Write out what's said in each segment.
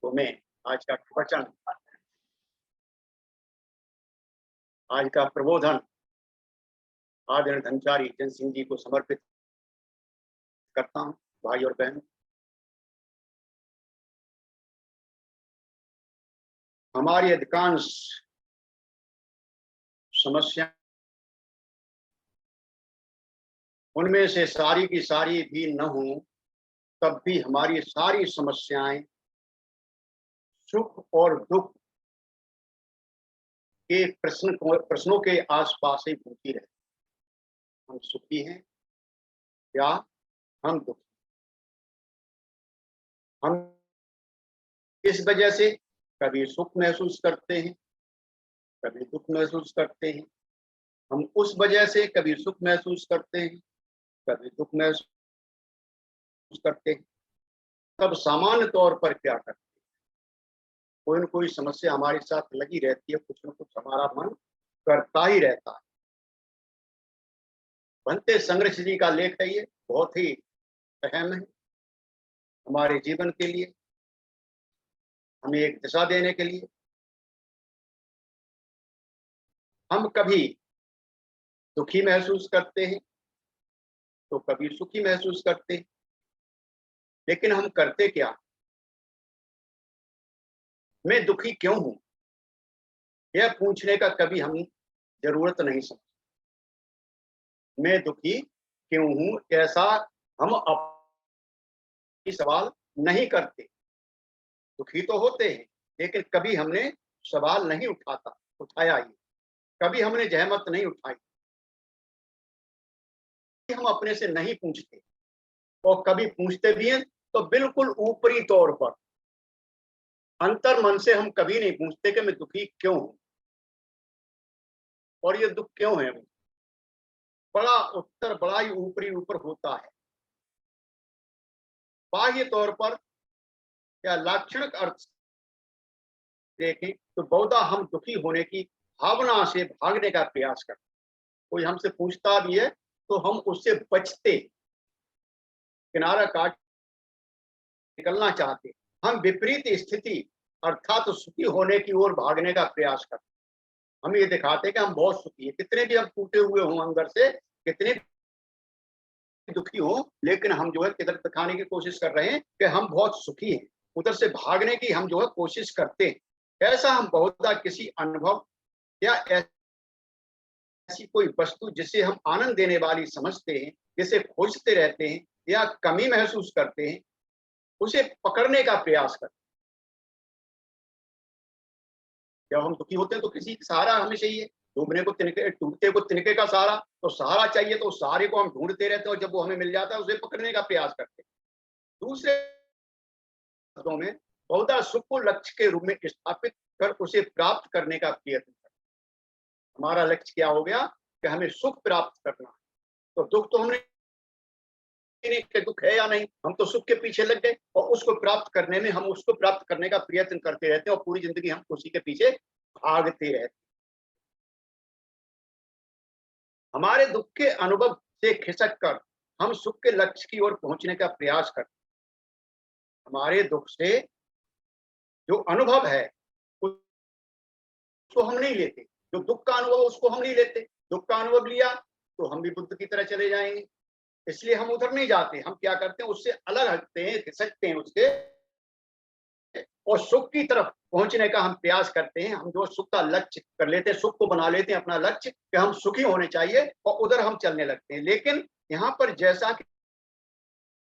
तो मैं आज का प्रवचन, आज का प्रबोधन आदरणीय धर्मचारी जन सिंह जी को समर्पित करता हूं। भाई और बहन, हमारी अधिकांश समस्या, उनमें से सारी की सारी भी न हो तब भी हमारी सारी समस्याएं सुख और दुख के प्रश्नों के आसपास ही घूमती रहती। हम सुखी हैं या हम दुखी? हम इस वजह से कभी सुख महसूस करते हैं, कभी दुख महसूस करते हैं। हम उस वजह से कभी सुख महसूस करते हैं, कभी दुख महसूस करते हैं। तब सामान्य तौर पर क्या करते हैं? कोई न कोई समस्या हमारे साथ लगी रहती है, कुछ न कुछ हमारा मन करता ही रहता है। भंते संघर्ष जी का लेख है, ये बहुत ही अहम है हमारे जीवन के लिए, हमें एक दिशा देने के लिए। हम कभी दुखी महसूस करते हैं तो कभी सुखी महसूस करते हैं, लेकिन हम करते क्या? मैं दुखी क्यों हूं, यह पूछने का कभी हम जरूरत नहीं समझ। मैं दुखी क्यों हूं, ऐसा हम अपनी सवाल नहीं करते। दुखी तो होते हैं, लेकिन कभी हमने सवाल नहीं उठाया ही, कभी हमने जहमत नहीं उठाई, हम अपने से नहीं पूछते। और कभी पूछते भी हैं तो बिल्कुल ऊपरी तौर पर, अंतर मन से हम कभी नहीं पूछते कि मैं दुखी क्यों हूं और ये दुख क्यों है। बड़ा उत्तर बड़ा ही ऊपर होता है। बाह्य तौर पर या लाक्षणिक अर्थ देखें तो बहुधा हम दुखी होने की भावना से भागने का प्रयास करते। कोई हमसे पूछता भी है तो हम उससे बचते, किनारा काट निकलना चाहते। हम विपरीत स्थिति अर्थात सुखी होने की ओर भागने का प्रयास करते। हम ये दिखाते कि हम बहुत सुखी हैं, कितने भी हम टूटे हुए हों अंदर से, कितने भी दुखी हो, लेकिन हम जो है किधर दिखाने की कोशिश कर रहे हैं कि हम बहुत सुखी हैं। उधर से भागने की हम जो है कोशिश करते हैं। ऐसा हम बहुधा किसी अनुभव या ऐसी कोई वस्तु जिसे हम आनंद देने वाली समझते हैं, जिसे खोजते रहते हैं या कमी महसूस करते हैं, उसे पकड़ने का प्रयास करते हैं। जब हम दुखी होते हैं तो किसी सहारा हमें चाहिए। डूबने को तिनके, टूटते को तिनके का सहारा, तो सहारा चाहिए, तो उस सहारे को हम ढूंढते रहते हैं और जब वो हमें मिल जाता है उसे पकड़ने का प्रयास करते हैं। दूसरे शब्दों में बहुधा सुख को लक्ष्य के रूप में स्थापित कर उसे प्राप्त करने का प्रयत्न करते हैं। हमारा लक्ष्य क्या हो गया कि हमें सुख प्राप्त करना है, तो दुख तो हमने कि दुख है या नहीं, हम तो सुख के पीछे लग गए और उसको प्राप्त करने में हम उसको प्राप्त करने का प्रयत्न करते रहते हैं और पूरी जिंदगी हम उसी के पीछे भागते रहते हैं। हमारे दुख के अनुभव से खिसक कर हम सुख के लक्ष्य की ओर पहुंचने का प्रयास करते हैं। हमारे दुख से जो अनुभव है उसको हम नहीं लेते, जो दुख का अनुभव उसको हम नहीं लेते। दुख का अनुभव लिया तो हम भी बुद्ध की तरह चले जाएंगे, इसलिए हम उधर नहीं जाते। हम क्या करते हैं, उससे अलग हटते हैं, खिसकते हैं उससे और सुख की तरफ पहुंचने का हम प्रयास करते हैं। हम जो सुख का लक्ष्य कर लेते हैं, सुख को बना लेते हैं अपना लक्ष्य कि हम सुखी होने चाहिए और उधर हम चलने लगते हैं। लेकिन यहाँ पर जैसा कि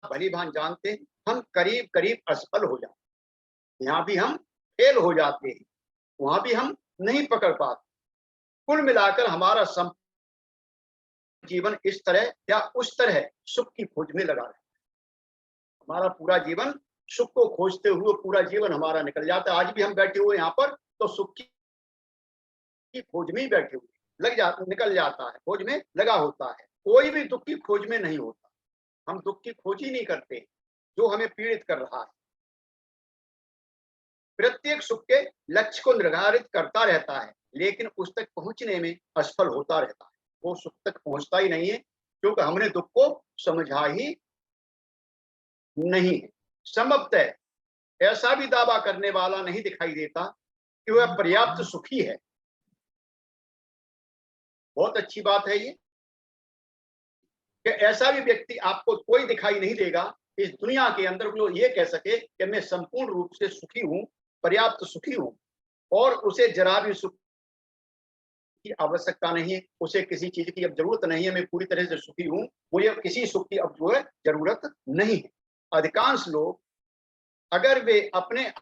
भली भांति जानते हैं, हम करीब करीब असफल हो जाते हैं। यहाँ भी हम फेल हो जाते हैं, वहां भी हम नहीं पकड़ पाते। कुल मिलाकर हमारा जीवन इस तरह या उस तरह सुख की खोज में लगा रहता है। हमारा पूरा जीवन सुख को खोजते हुए पूरा जीवन हमारा निकल जाता है। आज भी हम बैठे हुए यहाँ पर तो सुख की खोज में ही बैठे हुए निकल जाता है, खोज में लगा होता है। कोई भी दुख की खोज में नहीं होता। हम दुख की खोज ही नहीं करते जो हमें पीड़ित कर रहा है। प्रत्येक सुख के लक्ष्य को निर्धारित करता रहता है, लेकिन उस तक पहुंचने में असफल होता रहता है। वो सुख तक पहुंचता ही नहीं है, क्योंकि हमने दुख को समझा ही नहीं है। संभवतः ऐसा भी दावा करने वाला नहीं दिखाई देता कि वह पर्याप्त सुखी है। बहुत अच्छी बात है ये कि ऐसा भी व्यक्ति आपको कोई दिखाई नहीं देगा इस दुनिया के अंदर जो ये कह सके कि मैं संपूर्ण रूप से सुखी हूं, पर्याप्त सुखी हूं, और उसे जरा भी सुख की आवश्यकता नहीं है, उसे किसी चीज की अब जरूरत नहीं है, मैं पूरी तरह से सुखी हूं, मुझे किसी सुख की अब जो है जरूरत नहीं है। अधिकांश लोग अगर वे अपने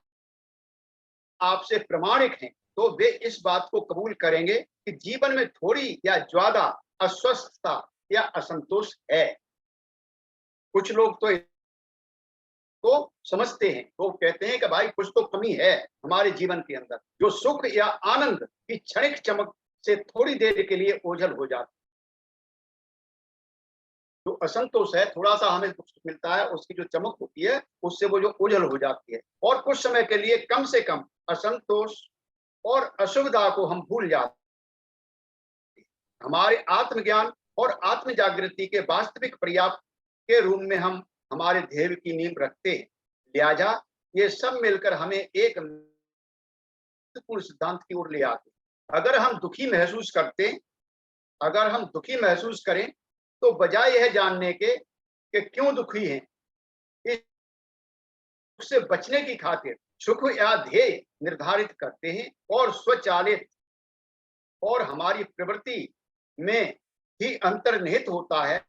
आप से प्रमाणिक हैं तो वे इस बात को कबूल करेंगे कि जीवन में थोड़ी या ज्यादा अस्वस्थता या असंतोष है। कुछ लोग तो समझते हैं, तो कहते हैं कि भाई कुछ तो कमी है हमारे जीवन के अंदर, जो सुख या आनंद की क्षणिक चमक से थोड़ी देर के लिए ओझल हो जाती। जो असंतोष है, थोड़ा सा हमें दुख मिलता है, उसकी जो चमक होती है उससे वो जो ओझल हो जाती है, और कुछ समय के लिए कम से कम असंतोष और असुविधा को हम भूल जाते हैं। हमारे आत्मज्ञान और आत्म जागृति के वास्तविक पर्याप्त के रूप में हम हमारे ध्येय की नींव रखते हैं। लिहाजा ये सब मिलकर हमें एक महत्वपूर्ण सिद्धांत की ओर ले आते हैं। अगर हम दुखी महसूस करते हैं, अगर हम दुखी महसूस करें तो बजाय यह जानने के कि क्यों दुखी हैं, इससे बचने की खातिर सुख या ध्येय निर्धारित करते हैं और स्वचालित और हमारी प्रवृत्ति में ही अंतर्निहित होता है।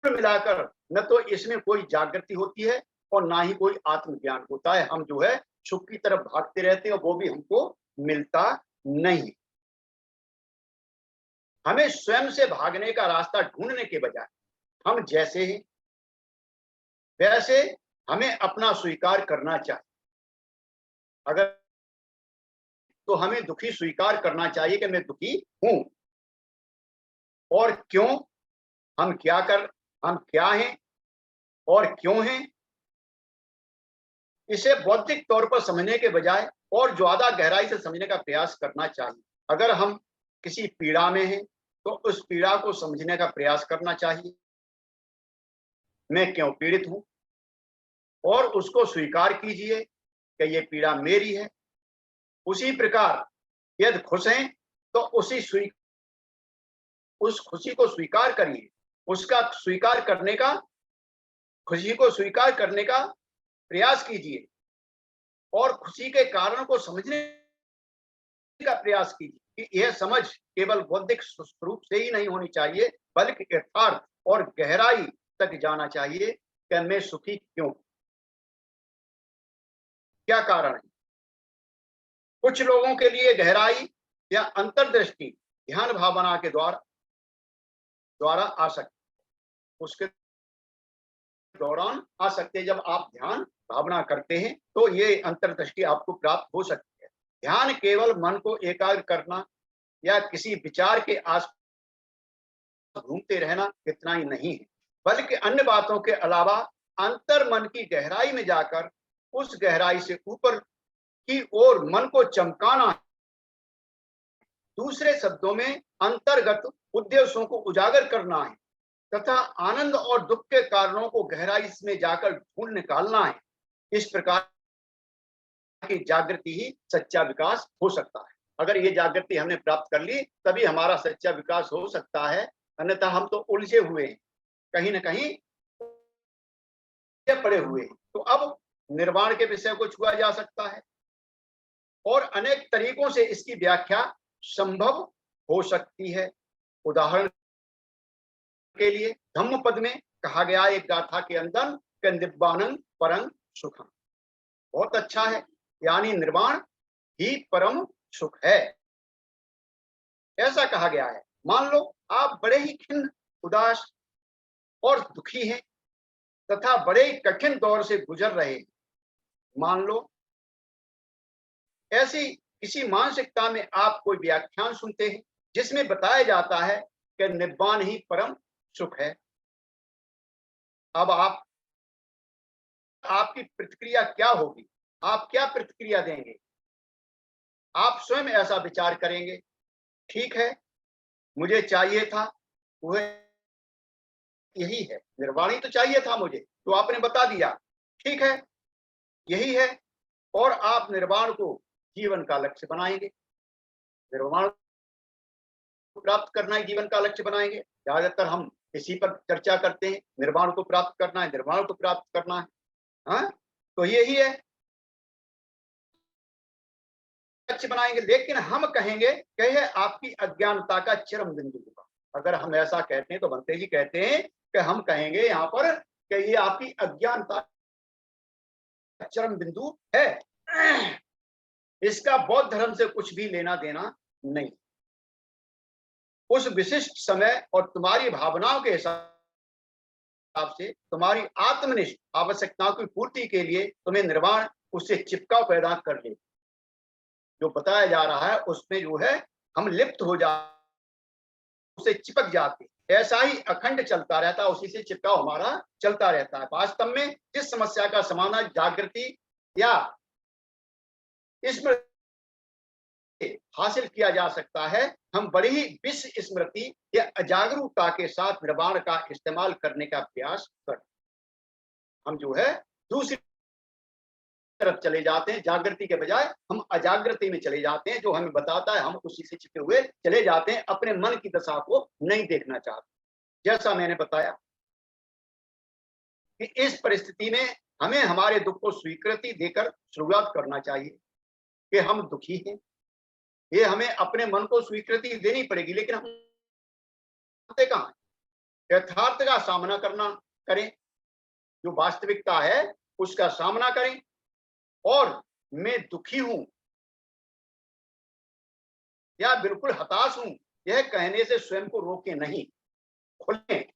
मिलाकर न तो इसमें कोई जागृति होती है और ना ही कोई आत्मज्ञान होता है। हम जो है सुख की तरफ भागते रहते हैं और वो भी हमको मिलता नहीं। हमें स्वयं से भागने का रास्ता ढूंढने के बजाय हम जैसे हैं वैसे हमें अपना स्वीकार करना चाहिए। अगर तो हमें दुखी स्वीकार करना चाहिए कि मैं दुखी हूं, और क्यों, हम क्या हैं और क्यों हैं, इसे बौद्धिक तौर पर समझने के बजाय और ज्यादा गहराई से समझने का प्रयास करना चाहिए। अगर हम किसी पीड़ा में हैं तो उस पीड़ा को समझने का प्रयास करना चाहिए, मैं क्यों पीड़ित हूं, और उसको स्वीकार कीजिए कि ये पीड़ा मेरी है। उसी प्रकार यदि खुश हैं तो उस खुशी को स्वीकार करिए, उसका स्वीकार करने का खुशी को स्वीकार करने का प्रयास कीजिए और खुशी के कारण को समझने का प्रयास कीजिए कि यह समझ केवल बौद्धिक स्वरूप से ही नहीं होनी चाहिए, बल्कि यथार्थ और गहराई तक जाना चाहिए कि मैं सुखी क्यों, क्या कारण है। कुछ लोगों के लिए गहराई या अंतर्दृष्टि ध्यान भावना के द्वारा आ सकती, उसके दौरान आ सकते हैं। जब आप ध्यान भावना करते हैं तो ये अंतर्दृष्टि आपको प्राप्त हो सकती है। ध्यान केवल मन को एकाग्र करना या किसी विचार के आस घूमते रहना इतना ही नहीं है, बल्कि अन्य बातों के अलावा अंतर मन की गहराई में जाकर उस गहराई से ऊपर की ओर मन को चमकाना है। दूसरे शब्दों में अंतर्गत उद्देश्यों को उजागर करना है तथा आनंद और दुख के कारणों को गहराई में जाकर ढूंढ निकालना है। इस प्रकार की जागृति ही सच्चा विकास हो सकता है। अगर ये जागृति हमने प्राप्त कर ली तभी हमारा सच्चा विकास हो सकता है, अन्यथा हम तो उलझे हुए हैं, कहीं ना कहीं पड़े हुए हैं। तो अब निर्वाण के विषय को छुआ जा सकता है और अनेक तरीकों से इसकी व्याख्या संभव हो सकती है। उदाहरण के लिए धम्मपद में कहा गया एक गाथा के अंदर कि निब्बानं परम सुखम, बहुत अच्छा है, यानी निर्वाण ही परम सुख है, ऐसा कहा गया है। मान लो आप बड़े ही खिन्न, उदास और दुखी हैं तथा बड़े ही कठिन दौर से गुजर रहे हैं। मान लो ऐसी किसी मानसिकता में आप कोई व्याख्यान सुनते हैं जिसमें बताया जाता है कि निब्बान ही परम सुख है। अब आपकी प्रतिक्रिया क्या होगी, आप क्या प्रतिक्रिया देंगे? आप स्वयं ऐसा विचार करेंगे, ठीक है, मुझे चाहिए था वह यही है, निर्वाणी तो चाहिए था मुझे, तो आपने बता दिया, ठीक है, यही है। और आप निर्वाण को जीवन का लक्ष्य बनाएंगे, निर्वाण को प्राप्त करना ही जीवन का लक्ष्य बनाएंगे। ज्यादातर हम इसी पर चर्चा करते हैं, निर्वाण को प्राप्त करना है, निर्वाण को प्राप्त करना है। हाँ, तो यही है, लक्ष्य बनाएंगे। लेकिन हम कहेंगे कि यह आपकी अज्ञानता का चरम बिंदु होगा। अगर हम ऐसा कहते हैं तो बनते जी कहते हैं कि हम कहेंगे यहाँ पर कि ये आपकी अज्ञानता का चरम बिंदु है, इसका बौद्ध धर्म से कुछ भी लेना देना नहीं। उस विशिष्ट समय और तुम्हारी भावनाओं के हिसाब से तुम्हारी आत्मनिष्ठ आवश्यकताओं की पूर्ति के लिए तुम्हें निर्वाण उससे चिपकाव पैदा कर ले। जो बताया जा रहा है उसमें जो है हम लिप्त हो जाते, उसे चिपक जाते, ऐसा ही अखंड चलता रहता है, उसी से चिपकाव हमारा चलता रहता है। वास्तव में जिस समस्या का समाधान जागृति या स्मृति हासिल किया जा सकता है, हम बड़ी ही विश्व स्मृति या अजागरूकता के साथ निर्वाण का इस्तेमाल करने का प्रयास करते। हम जो है दूसरी तरफ चले जाते हैं, जागृति के बजाय हम अजागृति में चले जाते हैं। जो हमें बताता है हम उसी से चिपके हुए चले जाते हैं, अपने मन की दशा को नहीं देखना चाहते। जैसा मैंने बताया कि इस परिस्थिति में हमें हमारे दुख को स्वीकृति देकर शुरुआत करना चाहिए कि हम दुखी हैं। ये हमें अपने मन को स्वीकृति देनी पड़ेगी, लेकिन हम कहाँ, यथार्थ का सामना करना करें, जो वास्तविकता है उसका सामना करें। और मैं दुखी हूं या बिल्कुल हताश हूं, यह कहने से स्वयं को रोके नहीं, खुलें,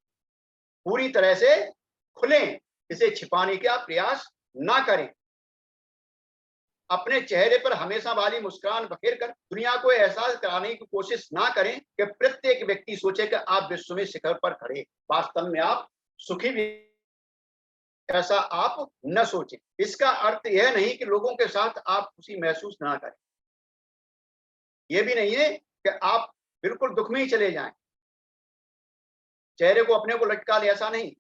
पूरी तरह से खुलें, इसे छिपाने का प्रयास ना करें। अपने चेहरे पर हमेशा वाली मुस्कान बखेर कर दुनिया को एहसास कराने की कोशिश ना करें कि प्रत्येक व्यक्ति सोचे कि आप विश्व में शिखर पर खड़े। वास्तव में आप सुखी भी, ऐसा आप न सोचें। इसका अर्थ यह नहीं कि लोगों के साथ आप खुशी महसूस ना करें, यह भी नहीं है कि आप बिल्कुल दुख में ही चले जाएं, चेहरे को अपने को लटका ले, ऐसा नहीं।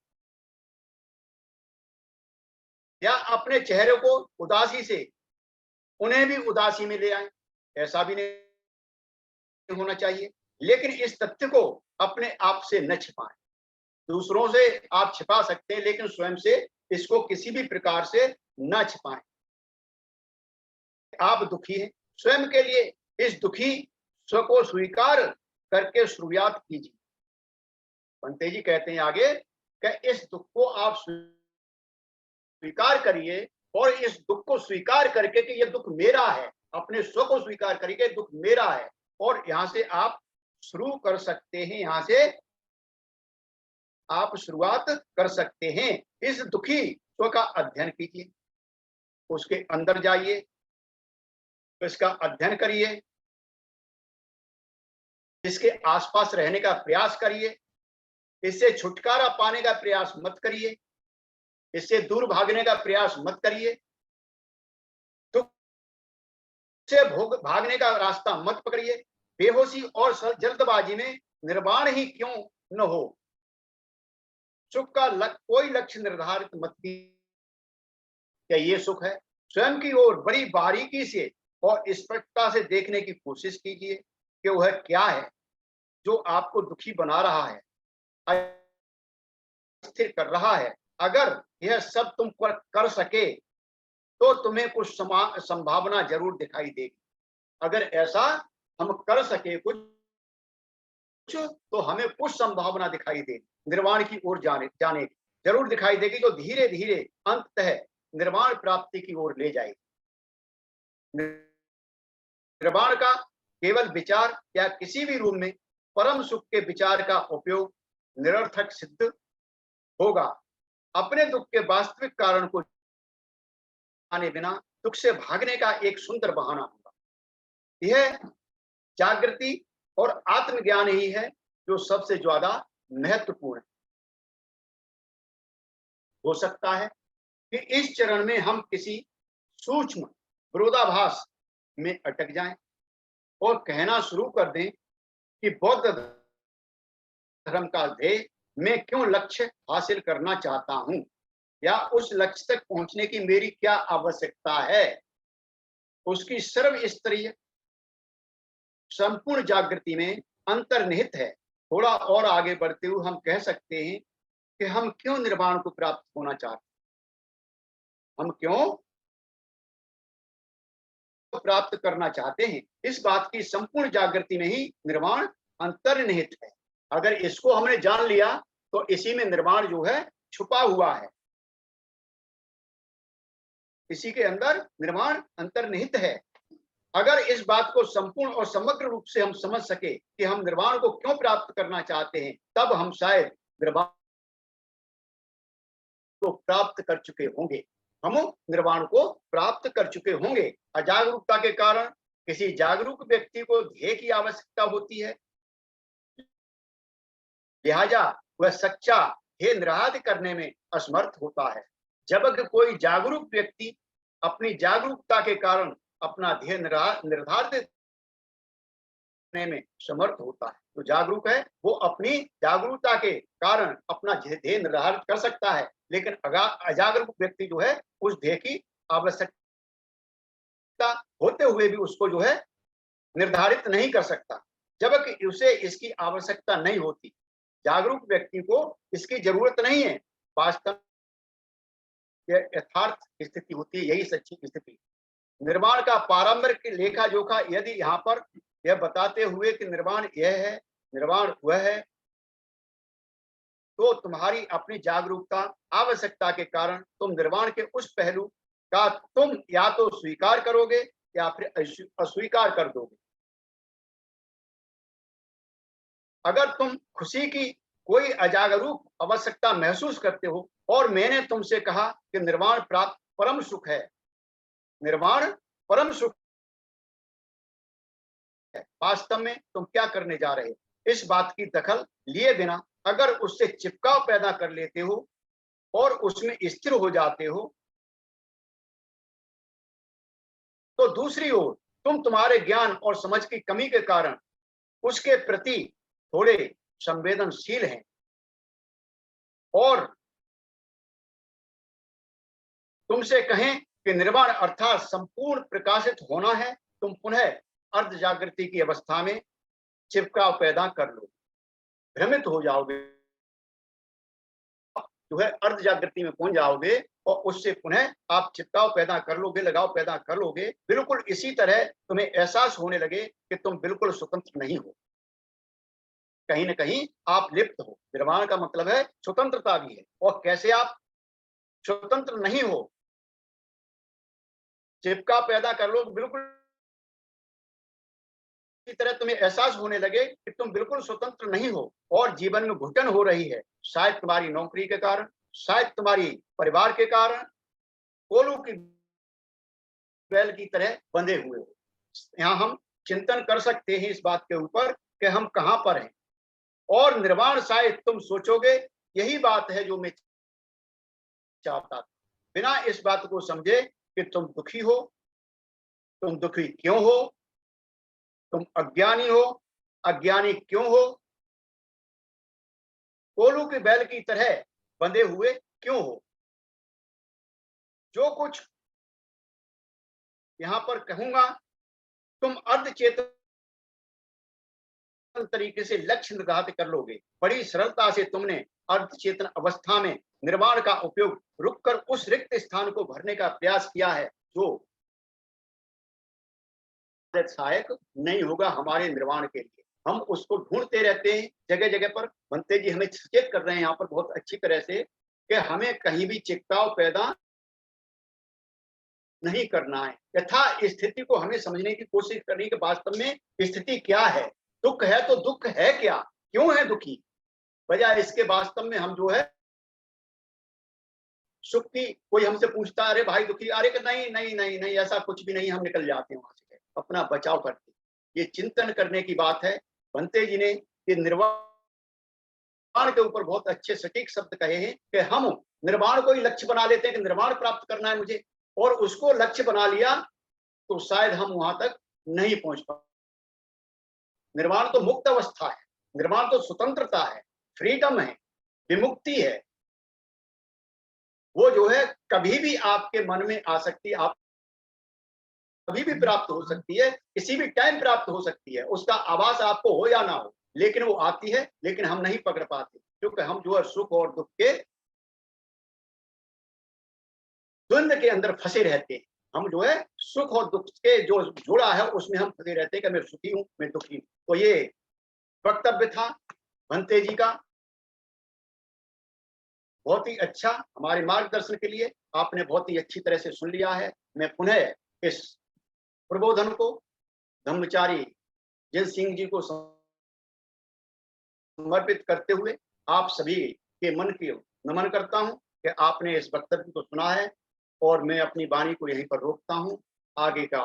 या अपने चेहरे को उदासी से उन्हें भी उदासी में ले आए, ऐसा भी नहीं होना चाहिए। लेकिन इस तथ्य को अपने आप से न छिपाएं। दूसरों से आप छिपा सकते हैं, लेकिन स्वयं से इसको किसी भी प्रकार से न छिपाएं। आप दुखी हैं, स्वयं के लिए इस दुखी स्व को स्वीकार करके शुरुआत कीजिए। पंते जी कहते हैं आगे कि इस दुख को आप स्वीकार करिए, और इस दुख को स्वीकार करके कि ये दुख मेरा है, अपने स्व को स्वीकार करिए, दुख मेरा है। और यहां से आप शुरू कर सकते हैं, यहां से आप शुरुआत कर सकते हैं। इस दुखी स्व का अध्ययन कीजिए, उसके अंदर जाइए, इसका अध्ययन करिए, इसके आसपास रहने का प्रयास करिए, इससे छुटकारा पाने का प्रयास मत करिए, इससे दूर भागने का प्रयास मत करिए, दुख से भागने का रास्ता मत पकड़िए। बेहोशी और जल्दबाजी में निर्वाण ही क्यों न हो, सुख का कोई लक्ष्य निर्धारित मत कीजिए। क्या ये सुख है? स्वयं की ओर बड़ी बारीकी से और स्पष्टता से देखने की कोशिश कीजिए कि वह क्या है जो आपको दुखी बना रहा है, स्थिर कर रहा है। अगर यह सब तुम कर सके तो तुम्हें कुछ संभावना जरूर दिखाई देगी। अगर ऐसा हम कर सके कुछ, तो हमें कुछ संभावना दिखाई देगी, निर्वाण की ओर जाने की जरूर दिखाई देगी, जो धीरे धीरे अंततः निर्वाण प्राप्ति की ओर ले जाएगी। निर्वाण का केवल विचार या किसी भी रूप में परम सुख के विचार का उपयोग निरर्थक सिद्ध होगा। अपने दुख के वास्तविक कारण को जाने बिना दुख से भागने का एक सुंदर बहाना होगा। यह जागृति और आत्मज्ञान ही है जो सबसे ज्यादा महत्वपूर्ण हो सकता है कि इस चरण में हम किसी सूक्ष्म विरोधाभास में अटक जाएं और कहना शुरू कर दें कि बौद्ध धर्म का ध्येय मैं क्यों लक्ष्य हासिल करना चाहता हूं। या उस लक्ष्य तक पहुंचने की मेरी क्या आवश्यकता है, उसकी सर्वस्तरीय संपूर्ण जागृति में अंतर्निहित है। थोड़ा और आगे बढ़ते हुए हम कह सकते हैं कि हम क्यों निर्वाण को प्राप्त होना चाहते हैं, हम क्यों प्राप्त करना चाहते हैं। इस बात की संपूर्ण जागृति में ही निर्वाण अंतर्निहित है। अगर इसको हमने जान लिया तो इसी में निर्वाण जो है छुपा हुआ है, इसी के अंदर निर्वाण अंतर्निहित है। अगर इस बात को संपूर्ण और समग्र रूप से हम समझ सके कि हम निर्वाण को क्यों प्राप्त करना चाहते हैं, तब हम शायद निर्वाण को प्राप्त कर चुके होंगे, हम निर्वाण को प्राप्त कर चुके होंगे। अजागरूकता के कारण किसी जागरूक व्यक्ति को ध्येय की आवश्यकता होती है, लिहाजा वह सच्चा ध्येय निर्धारित करने में असमर्थ होता है। जबकि कोई जागरूक व्यक्ति अपनी जागरूकता के कारण अपना ध्येय निर्धारित करने में समर्थ होता है। तो जागरूक है वो अपनी जागरूकता के कारण अपना ध्येय निर्धारित कर सकता है, लेकिन अजागरूक व्यक्ति जो है उस ध्येय की आवश्यकता होते हुए भी उसको जो है निर्धारित नहीं कर सकता, जबकि उसे इसकी आवश्यकता नहीं होती। जागरूक व्यक्ति को इसकी जरूरत नहीं है। वास्तव यथार्थ स्थिति होती है, यही सच्ची स्थिति। निर्वाण का पारंपरिक लेखा जोखा यदि यहाँ पर यह बताते हुए कि निर्वाण यह है, निर्वाण वह है, तो तुम्हारी अपनी जागरूकता आवश्यकता के कारण तुम निर्वाण के उस पहलू का तुम या तो स्वीकार करोगे या फिर अस्वीकार कर दोगे। अगर तुम खुशी की कोई अजागरूक आवश्यकता महसूस करते हो और मैंने तुमसे कहा कि निर्वाण प्राप्त परम सुख है, निर्वाण परम सुख है, वास्तव में तुम क्या करने जा रहे हो? इस बात की दखल लिए बिना अगर उससे चिपकाव पैदा कर लेते हो और उसमें स्थिर हो जाते हो, तो दूसरी ओर तुम तुम्हारे ज्ञान और समझ की कमी के कारण उसके प्रति थोड़े संवेदनशील हैं और तुमसे कहें कि निर्वाण अर्थात संपूर्ण प्रकाशित होना है, तुम पुनः अर्ध जागृति की अवस्था में चिपकाव पैदा कर लो, भ्रमित हो जाओगे, जो है अर्ध जागृति में पहुंच जाओगे और उससे पुनः आप चिपकाव पैदा कर लोगे, लगाव पैदा कर लोगे। बिल्कुल इसी तरह तुम्हें एहसास होने लगे कि तुम बिल्कुल स्वतंत्र नहीं हो, कहीं ना कहीं आप लिप्त हो। निर्वाण का मतलब है स्वतंत्रता भी है, और कैसे आप स्वतंत्र नहीं हो, चिपकाव पैदा कर लो, बिल्कुल इसी तरह तुम्हें एहसास होने लगे कि तुम बिल्कुल स्वतंत्र नहीं हो और जीवन में घुटन हो रही है, शायद तुम्हारी नौकरी के कारण, शायद तुम्हारी परिवार के कारण, कोलू की बैल की तरह बंधे हुए हो। यहाँ हम चिंतन कर सकते हैं इस बात के ऊपर कि हम कहाँ पर हैं, और निर्वाण शायद तुम सोचोगे यही बात है जो मैं चाहता था, बिना इस बात को समझे कि तुम दुखी हो। तुम दुखी क्यों हो? तुम अज्ञानी हो। अज्ञानी क्यों हो? कोलू के बैल की तरह बंधे हुए क्यों हो? जो कुछ यहां पर कहूंगा तुम अर्ध चेतन तरीके से लक्ष्य निर्धारित कर लोगे। बड़ी सरलता से तुमने अर्ध चेतन अवस्था में निर्वाण का उपयोग रुककर उस रिक्त स्थान को भरने का प्रयास किया है जो सहायक नहीं होगा हमारे निर्वाण के लिए। हम उसको ढूंढते रहते हैं जगह जगह पर। बनते जी हमें सचेत कर रहे हैं यहाँ पर बहुत अच्छी तरह से कि हमें कहीं भी चिपकाव पैदा नहीं करना है। यथा स्थिति को हमें समझने की कोशिश करनी कि वास्तव में स्थिति क्या है। दुख है तो दुख है क्या, क्यों है दुखी, वजह इसके वास्तव में हम जो है सुख की, कोई हमसे पूछता अरे भाई दुखी, अरे कि नहीं नहीं नहीं नहीं ऐसा कुछ भी नहीं, हम निकल जाते हैं वहां से अपना बचाव करते। ये चिंतन करने की बात है। बनते जी ने ये निर्वाण के ऊपर बहुत अच्छे सटीक शब्द कहे हैं कि हम निर्वाण को ही लक्ष्य बना लेते हैं कि निर्वाण प्राप्त करना है मुझे, और उसको लक्ष्य बना लिया तो शायद हम वहां तक नहीं पहुंच पाए। निर्वाण तो मुक्त अवस्था है, निर्वाण तो स्वतंत्रता है, फ्रीडम है, विमुक्ति है। वो जो है कभी भी आपके मन में आ सकती है, आप कभी भी प्राप्त हो सकती है, किसी भी टाइम प्राप्त हो सकती है, उसका आभास आपको हो या ना हो, लेकिन वो आती है, लेकिन हम नहीं पकड़ पाते, क्योंकि हम जो है सुख और दुख के द्वंद के अंदर फंसे रहते हैं। हम जो है सुख और दुख के जो जोड़ा है उसमें हम फंसे रहते हैं कि मैं सुखी हूं, मैं दुखी हूं। तो ये वक्तव्य था भंते जी का, बहुत ही अच्छा हमारे मार्गदर्शन के लिए आपने बहुत ही अच्छी तरह से सुन लिया है। मैं पुनः इस प्रबोधन को ब्रह्मचारी जिन सिंह जी को समर्पित करते हुए आप सभी के मन की नमन करता हूं कि आपने इस वक्तव्य को सुना है, और मैं अपनी वाणी को यहीं पर रोकता हूं। आगे का